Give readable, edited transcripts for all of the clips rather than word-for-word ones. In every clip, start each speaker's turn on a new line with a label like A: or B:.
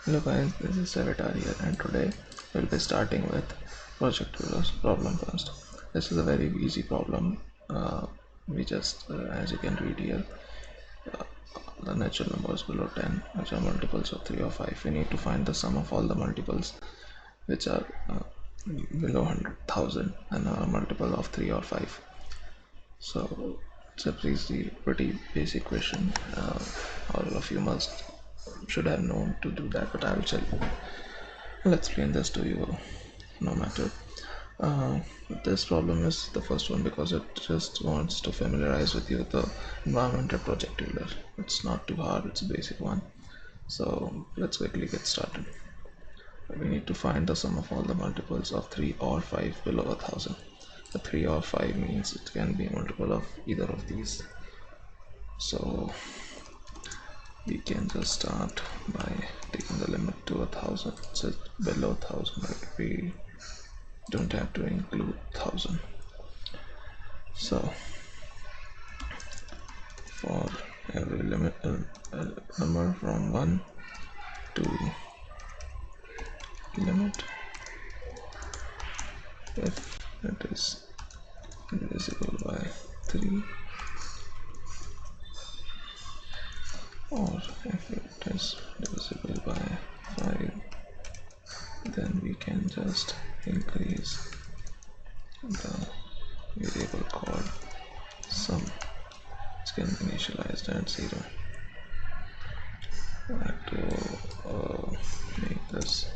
A: Hello guys, this is Savatar here, and today we'll be starting with Project Euler's problem first. This is a very easy problem. As you can read here, the natural numbers below 10, which are multiples of 3 or 5. We need to find the sum of all the multiples which are below 100,000 and are a multiple of 3 or 5. So it's a pretty basic question. All of you should have known to do that, but I'll explain this to you no matter. Uh, this problem is the first one because it just wants to familiarize with you with the environment at Project Euler. It's not too hard, it's a basic one. So let's quickly get started. We need to find the sum of all the multiples of 3 or 5 below 1,000. The 3 or 5 means it can be a multiple of either of these. So we can just start by taking the limit to 1,000. So below 1,000, right? We don't have to include 1,000. So for every number from 1 to limit, if it is divisible by 3 or if it is divisible by 5, then we can just increase the variable called sum, which can be initialized at 0. To make this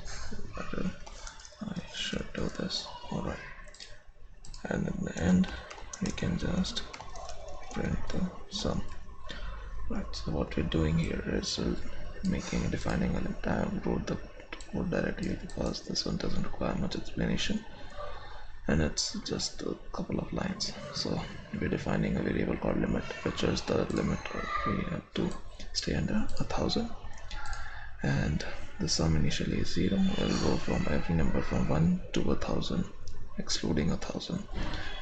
A: better, I should do this. Alright, and in the end we can just print the sum. Right, so what we're doing here is defining a limit. I wrote the code directly because this one doesn't require much explanation and it's just a couple of lines. So we're defining a variable called limit, which is the limit we have to stay under 1,000, and the sum initially is 0. We'll go from every number from 1 to 1,000 excluding 1,000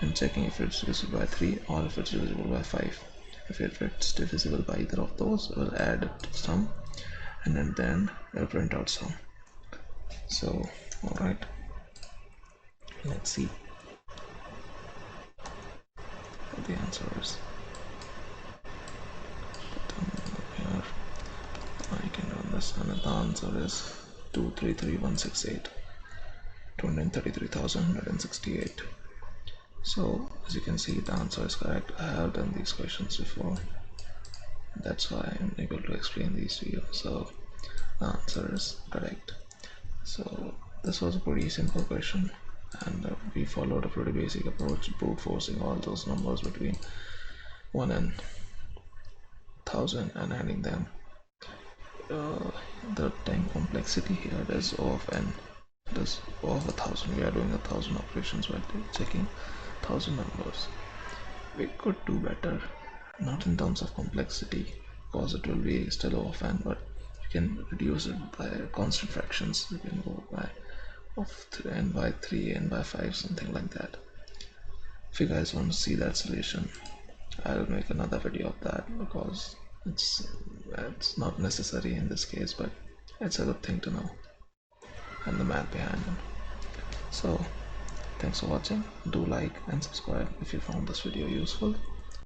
A: and checking if it's divisible by 3 or if it's divisible by 5. If it's divisible by either of those, we'll add it to sum and then we'll print out sum. So alright, let's see what the answer is. Here I can run this and the answer is 233,168, 233,168. So as you can see, the answer is correct. I have done these questions before, that's why I'm able to explain these to you. So the answer is correct. So this was a pretty simple question, and we followed a pretty basic approach, brute forcing all those numbers between 1 and 1,000 and adding them. The time complexity here is O of n, is O of 1,000. We are doing 1,000 operations by checking 1,000 numbers. We could do better, not in terms of complexity, because it will be still O of n, but you can reduce it by constant fractions. You can go by of n by 3, n by 5, something like that. If you guys want to see that solution, I'll make another video of that because it's not necessary in this case, but it's a good thing to know and the math behind it. So thanks for watching. Do like and subscribe if you found this video useful.